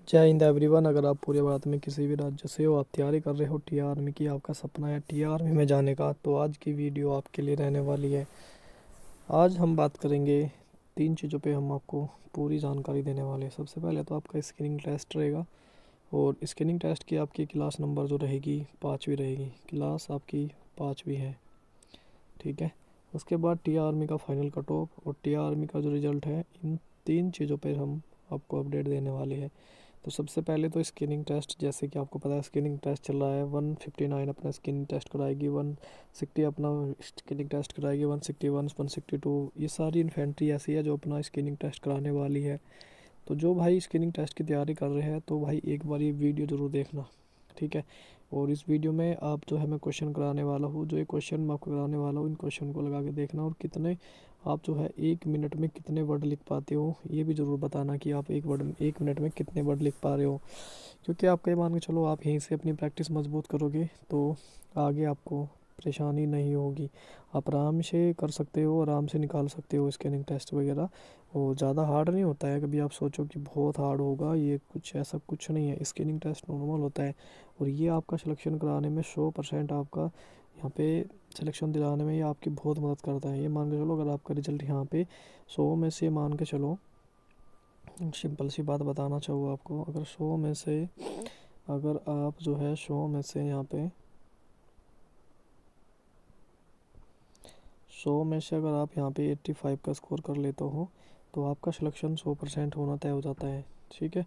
जय हिंद एवरीवन। अगर आप पूरे भारत में किसी भी राज्य से हो, आप तैयारी कर रहे हो टी आर्मी की, आपका सपना है टी आर्मी में जाने का, तो आज की वीडियो आपके लिए रहने वाली है। आज हम बात करेंगे 3 चीज़ों पे, हम आपको पूरी जानकारी देने वाले हैं। सबसे पहले तो आपका स्क्रीनिंग टेस्ट रहेगा, और स्क्रीनिंग टेस्ट की आपकी क्लास नंबर जो रहेगी 5वीं रहेगी। क्लास आपकी 5वीं है, ठीक है। उसके बाद टी आर्मी का फाइनल कट ऑफ और टी आर्मी का जो रिज़ल्ट है, इन 3 चीज़ों पर हम आपको अपडेट देने वाले हैं। तो सबसे पहले तो स्क्रीनिंग टेस्ट, जैसे कि आपको पता है स्क्रीनिंग टेस्ट चल रहा है। 159 अपना स्क्रीनिंग टेस्ट कराएगी, 160 अपना स्क्रीनिंग टेस्ट कराएगी, 161, 162, ये सारी इन्फेंट्री ऐसी है जो अपना स्क्रीनिंग टेस्ट कराने वाली है। तो जो भाई स्क्रीनिंग टेस्ट की तैयारी कर रहे हैं, तो भाई एक बार ये वीडियो ज़रूर देखना, ठीक है। और इस वीडियो में आप जो है मैं क्वेश्चन कराने वाला हूँ, जो ये क्वेश्चन मैं आपको कराने वाला हूँ, इन क्वेश्चन को लगा के देखना, और कितने आप जो है 1 मिनट में कितने वर्ड लिख पाते हो ये भी ज़रूर बताना कि आप 1 मिनट में कितने वर्ड लिख पा रहे हो। क्योंकि आपका ये मान के चलो, आप यहीं से अपनी प्रैक्टिस मजबूत करोगे तो आगे आपको परेशानी नहीं होगी। आप आराम से कर सकते हो, आराम से निकाल सकते हो स्कैनिंग टेस्ट वगैरह। और ज़्यादा हार्ड नहीं होता है, कभी आप सोचो कि बहुत हार्ड होगा, ये कुछ ऐसा कुछ नहीं है। स्कैनिंग टेस्ट नॉर्मल होता है, और ये आपका सिलेक्शन कराने में 100% आपका यहाँ पे सिलेक्शन दिलाने में ये आपकी बहुत मदद करता है। ये मान के चलो, अगर आपका रिजल्ट यहाँ पे 100 में से मान के चलो, सिंपल सी बात बताना चाहूँ आपको, अगर 100 में से अगर आप जो है 100 में से यहाँ पे 100 में से अगर आप यहाँ पे 85 का स्कोर कर लेते हो, तो आपका सिलेक्शन 100% होना तय हो जाता है, ठीक है।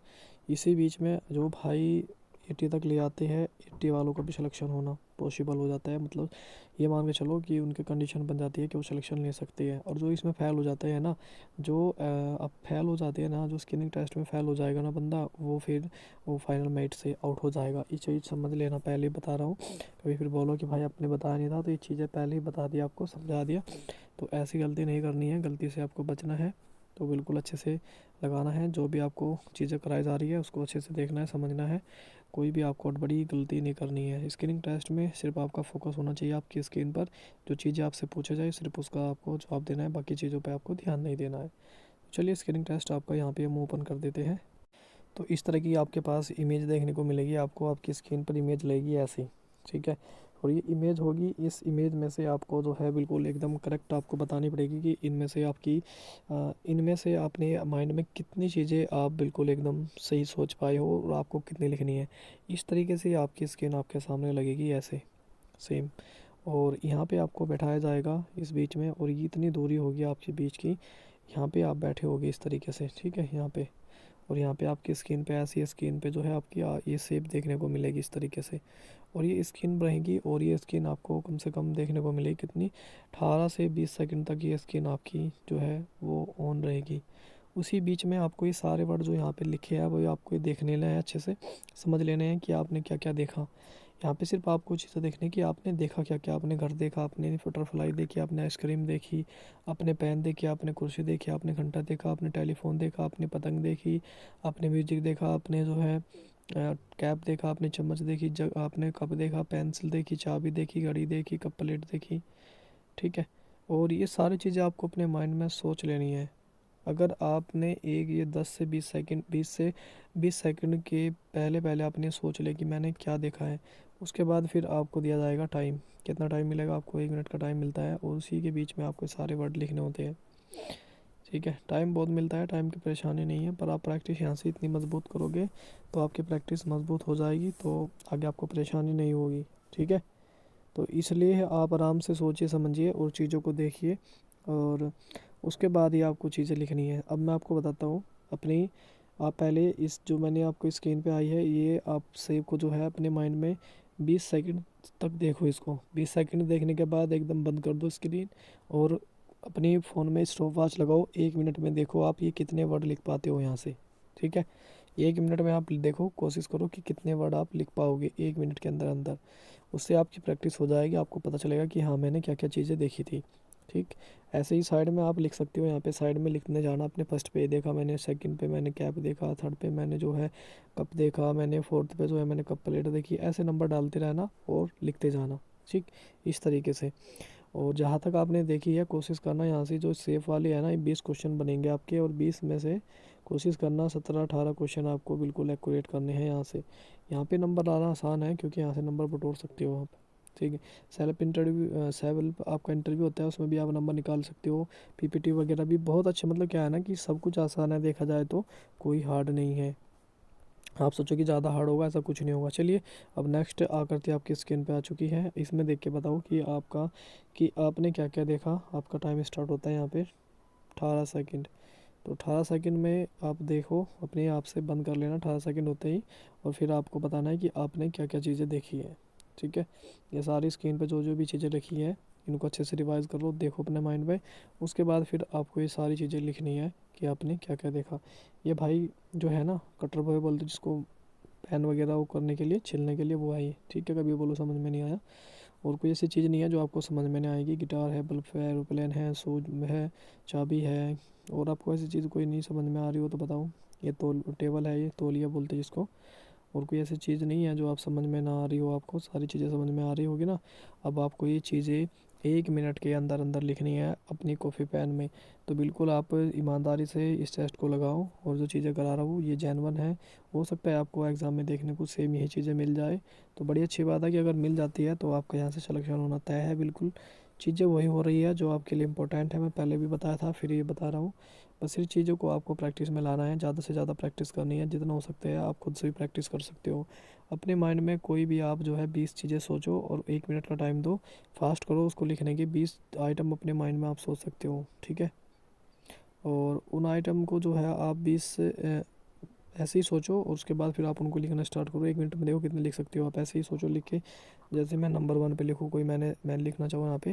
इसी बीच में जो भाई 80 तक ले आते हैं, 80 वालों का भी सिलेक्शन होना पॉसिबल हो जाता है। मतलब ये मान के चलो कि उनकी कंडीशन बन जाती है कि वो सिलेक्शन ले सकते हैं। और जो इसमें फ़ेल हो जाते हैं ना, जो अब फेल हो जाते हैं ना, जो स्क्रीनिंग टेस्ट में फ़ेल हो जाएगा ना बंदा, वो फिर वो फाइनल मेरिट से आउट हो जाएगा। ये चीज़ समझ लेना, पहले ही बता रहा हूँ। कभी फिर बोलो कि भाई आपने बताया नहीं था, तो ये चीज़ें पहले ही बता दिया, आपको समझा दिया। तो ऐसी गलती नहीं करनी है, गलती से आपको बचना है। तो बिल्कुल अच्छे से लगाना है, जो भी आपको चीज़ें कराई जा रही है उसको अच्छे से देखना है, समझना है। कोई भी आपको बड़ी गलती नहीं करनी है। स्क्रीनिंग टेस्ट में सिर्फ आपका फोकस होना चाहिए आपकी स्क्रीन पर, जो चीज़ें आपसे पूछा जाए सिर्फ उसका आपको जवाब देना है, बाकी चीज़ों पे आपको ध्यान नहीं देना है। चलिए स्क्रीनिंग टेस्ट आपका यहाँ पे हम ओपन कर देते हैं। तो इस तरह की आपके पास इमेज देखने को मिलेगी, आपको आपकी स्क्रीन पर इमेज लगेगी ऐसी, ठीक है। और ये इमेज होगी, इस इमेज में से आपको जो है बिल्कुल एकदम करेक्ट आपको बतानी पड़ेगी कि इनमें से आपकी इनमें से आपने माइंड में कितनी चीज़ें आप बिल्कुल एकदम सही सोच पाए हो, और आपको कितनी लिखनी है। इस तरीके से आपकी स्क्रीन आपके सामने लगेगी ऐसे, सेम। और यहाँ पे आपको बैठाया जाएगा इस बीच में, और ये इतनी दूरी होगी आपके बीच की, यहाँ पे आप बैठे होगे इस तरीके से, ठीक है, यहाँ पे। और यहाँ पे आपकी स्क्रीन पे ऐसी स्क्रीन पे जो है आपकी ये शेप देखने को मिलेगी इस तरीके से। और ये स्क्रीन रहेगी, और ये स्क्रीन आपको कम से कम देखने को मिलेगी कितनी, 18 से 20 सेकंड तक ये स्क्रीन आपकी जो है वो ऑन रहेगी। उसी बीच में आपको ये सारे वर्ड जो यहाँ पे लिखे हैं वो आपको ये देख लेना है, अच्छे से समझ लेने हैं कि आपने क्या क्या देखा। यहाँ पे सिर्फ आपको चीज़ें देखनी कि आपने देखा क्या क्या। आपने घर देखा, आपने बटरफ्लाई देखी, आपने आइसक्रीम देखी, आपने पेन देखी, आपने कुर्सी देखी, आपने घंटा देखा, आपने टेलीफोन देखा, आपने पतंग देखी, आपने म्यूजिक देखा, आपने जो है कैप देखा, आपने चम्मच देखी, जग आपने कप देखा, पेंसिल देखी, चाबी देखी, घड़ी देखी, कप प्लेट देखी, ठीक है। और ये सारी चीज़ें आपको अपने माइंड में सोच लेनी है। अगर आपने एक ये 10 से 20 सेकंड, 20 के पहले पहले आपने सोच लिया कि मैंने क्या देखा है, उसके बाद फिर आपको दिया जाएगा टाइम। कितना टाइम मिलेगा आपको? 1 मिनट का टाइम मिलता है, और उसी के बीच में आपको सारे वर्ड लिखने होते हैं, ठीक है। टाइम बहुत मिलता है, टाइम की परेशानी नहीं है, पर आप प्रैक्टिस यहाँ से इतनी मज़बूत करोगे तो आपकी प्रैक्टिस मज़बूत हो जाएगी, तो आगे आपको परेशानी नहीं होगी, ठीक है। तो इसलिए आप आराम से सोचिए, समझिए और चीज़ों को देखिए, और उसके बाद ही आपको चीज़ें लिखनी है। अब मैं आपको बताता हूँ अपनी, आप पहले इस जो मैंने आपको स्क्रीन पे आई है, ये आप सेव को जो है अपने माइंड में 20 सेकंड तक देखो इसको। 20 सेकंड देखने के बाद एकदम बंद कर दो स्क्रीन, और अपनी फ़ोन में स्टॉप वॉच लगाओ। 1 मिनट में देखो आप ये कितने वर्ड लिख पाते हो यहाँ से, ठीक है। 1 मिनट में आप देखो, कोशिश करो कि कितने वर्ड आप लिख पाओगे 1 मिनट के अंदर अंदर। उससे आपकी प्रैक्टिस हो जाएगी, आपको पता चलेगा कि हाँ मैंने क्या क्या चीज़ें देखी थी, ठीक। ऐसे ही साइड में आप लिख सकते हो, यहाँ पे साइड में लिखने जाना अपने। फर्स्ट पे देखा मैंने, सेकंड पे मैंने कैप देखा, थर्ड पे मैंने जो है कप देखा, मैंने फोर्थ पे जो है मैंने कप प्लेट देखी। ऐसे नंबर डालते रहना और लिखते जाना, ठीक, इस तरीके से। और जहाँ तक आपने देखी है, कोशिश करना यहाँ से जो सेफ वाली है ना, 20 क्वेश्चन बनेंगे आपके, और 20 में से कोशिश करना 17-18 क्वेश्चन आपको बिल्कुल एक्यूरेट करने हैं यहाँ से। यहाँ पे नंबर लाना आसान है क्योंकि यहाँ से नंबर बटोर सकते हो आप, ठीक है। सेल्फ आपका इंटरव्यू होता है, उसमें भी आप नंबर निकाल सकते हो। पीपीटी वगैरह भी बहुत अच्छे, मतलब क्या है ना कि सब कुछ आसान है देखा जाए तो, कोई हार्ड नहीं है। आप सोचो कि ज़्यादा हार्ड होगा, ऐसा कुछ नहीं होगा। चलिए अब नेक्स्ट आकृति आपकी स्क्रीन पे आ चुकी है, इसमें देख के बताओ कि आपने क्या क्या देखा। आपका टाइम स्टार्ट होता है यहाँ पे 18 सेकंड। तो 18 सेकंड में आप देखो, अपने आप से बंद कर लेना 18 सेकंड होते ही, और फिर आपको बताना है कि आपने क्या क्या चीज़ें देखी है, ठीक है। ये सारी स्क्रीन पे जो जो भी चीज़ें लिखी है इनको अच्छे से रिवाइज कर लो, देखो अपने माइंड में। उसके बाद फिर आपको ये सारी चीज़ें लिखनी है कि आपने क्या क्या देखा। ये भाई जो है ना कटर बॉय बोलते जिसको, पेन वगैरह वो करने के लिए, छिलने के लिए, वो आई, ठीक है। कभी बोलो समझ में नहीं आया, और कोई ऐसी चीज़ नहीं है जो आपको समझ में नहीं आएगी। गिटार है, बल्ब है, एरोप्लेन है, शूज है, चाबी है, और आपको ऐसी चीज़ कोई नहीं समझ में आ रही हो तो बताओ। ये टेबल है, ये तौलिया बोलते हैं जिसको। और कोई ऐसी चीज़ नहीं है जो आप समझ में ना आ रही हो, आपको सारी चीज़ें समझ में आ रही होगी ना। अब आपको ये चीज़ें 1 मिनट के अंदर अंदर लिखनी है अपनी कॉपी पेन में। तो बिल्कुल आप ईमानदारी से इस टेस्ट को लगाओ, और जो चीज़ें करा रहा हूँ ये जेन्युइन है। हो सकता है आपको एग्ज़ाम में देखने को सेम यही चीज़ें मिल जाए, तो बड़ी अच्छी बात है कि अगर मिल जाती है तो आपका यहाँ से सिलेक्शन होना तय है। बिल्कुल चीज़ें वही हो रही है जो आपके लिए इंपॉर्टेंट है, मैं पहले भी बताया था, फिर ये बता रहा हूँ। बस इन चीज़ों को आपको प्रैक्टिस में लाना है, ज़्यादा से ज़्यादा प्रैक्टिस करनी है, जितना हो सकता है आप खुद से भी प्रैक्टिस कर सकते हो। अपने माइंड में कोई भी आप जो है 20 चीज़ें सोचो और 1 मिनट का टाइम दो, फास्ट करो उसको लिखने के। 20 आइटम अपने माइंड में आप सोच सकते हो, ठीक है। और उन आइटम को जो है आप 20 ऐसे ही सोचो, और उसके बाद फिर आप उनको लिखना स्टार्ट करो। 1 मिनट में देखो कितने लिख सकते हो आप, ऐसे ही सोचो लिख के। जैसे मैं नंबर 1 पे लिखूँ, कोई मैंने लिखना चाहूँ यहाँ पे,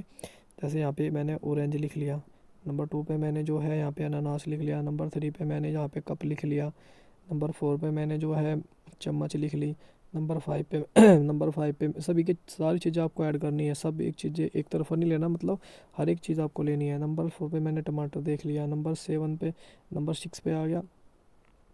जैसे यहाँ पे मैंने ऑरेंज लिख लिया। नंबर 2 पे मैंने जो है यहाँ पे अनानास लिख लिया। नंबर 3 पे मैंने यहाँ पे कप लिख लिया। नंबर 4 पे मैंने जो है चम्मच लिख ली। नंबर 5 पे नंबर 5 पे सभी की सारी चीज़ें आपको ऐड करनी है, सब एक चीज़ें एक तरफा नहीं लेना, मतलब हर एक चीज़ आपको लेनी है। नंबर 4 पे मैंने टमाटर देख लिया। नंबर 6 पे आ गया।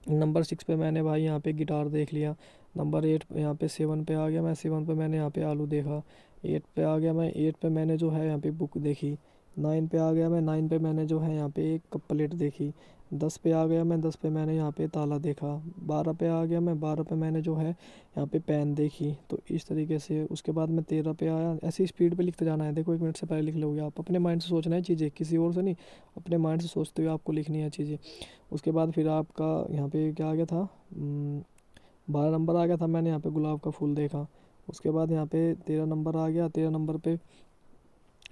नंबर 6 पे मैंने भाई यहाँ पे गिटार देख लिया। नंबर 8 यहाँ पे 7 पे आ गया मैं, 7 पे मैंने यहाँ पे आलू देखा। 8 पे आ गया मैं, 8 पे मैंने जो है यहाँ पे बुक देखी। 9 पे आ गया मैं, 9 पे मैंने जो है यहाँ पे एक कप प्लेट देखी। 10 पे आ गया मैं, 10 पे मैंने यहाँ पे ताला देखा। 12 पे आ गया मैं, 12 पे मैंने जो है यहाँ पे पेन देखी। तो इस तरीके से उसके बाद मैं 13 पे आया। ऐसी स्पीड पे लिखते जाना है, देखो 1 मिनट से पहले लिख लोगे आप। अपने माइंड से सोचना है चीज़ें, किसी और से नहीं, अपने माइंड से सोचते हुए आपको लिखनी है चीज़ें। उसके बाद फिर आपका यहाँ पे क्या आ गया था, 12 नंबर आ गया था, मैंने यहाँ पे गुलाब का फूल देखा। उसके बाद यहाँ पे 13 नंबर आ गया। 13 नंबर पे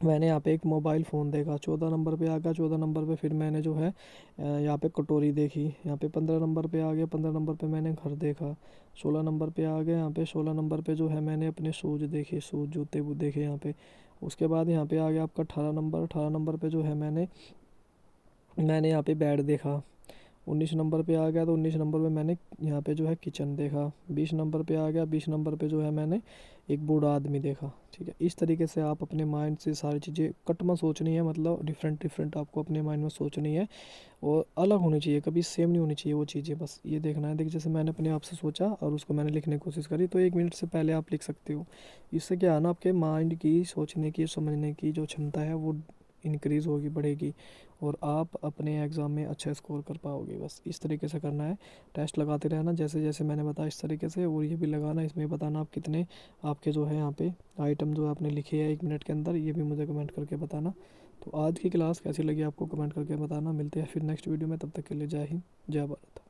मैंने यहाँ पे एक मोबाइल फ़ोन देखा। 14 नंबर पे आ गया। 14 नंबर पे फिर मैंने जो है यहाँ पे कटोरी देखी। यहाँ पे 15 नंबर पे आ गया। 15 नंबर पे मैंने घर देखा। 16 नंबर पे आ गया। यहाँ पे 16 नंबर पे जो है मैंने अपने शूज़ देखे, शूज़ जूते वो देखे यहाँ पे। उसके बाद यहाँ पे आ गया आपका 18 नंबर। 18 नंबर पे जो है मैंने यहाँ पे बेड देखा। 19 नंबर पे आ गया, तो 19 नंबर पे मैंने यहाँ पे जो है किचन देखा। 20 नंबर पे आ गया। 20 नंबर पे जो है मैंने एक बूढ़ा आदमी देखा, ठीक है। इस तरीके से आप अपने माइंड से सारी चीज़ें कट में सोचनी है, मतलब डिफरेंट डिफरेंट आपको अपने माइंड में सोचनी है, और अलग होनी चाहिए, कभी सेम नहीं होनी चाहिए वो चीज़ें। बस ये देखना है। देख जैसे मैंने अपने आप से सोचा और उसको मैंने लिखने की कोशिश करी, तो 1 मिनट से पहले आप लिख सकते हो। इससे क्या है ना, आपके माइंड की सोचने की, समझने की जो क्षमता है वो इंक्रीज़ होगी, बढ़ेगी, और आप अपने एग्ज़ाम में अच्छा स्कोर कर पाओगे। बस इस तरीके से करना है, टेस्ट लगाते रहना जैसे जैसे मैंने बताया इस तरीके से, और ये भी लगाना, इसमें बताना आप कितने आपके जो है यहाँ पे आइटम जो आपने लिखे हैं 1 मिनट के अंदर, ये भी मुझे कमेंट करके बताना। तो आज की क्लास कैसी लगी आपको कमेंट करके बताना। मिलते हैं फिर नेक्स्ट वीडियो में, तब तक के लिए जय हिंद, जय भारत।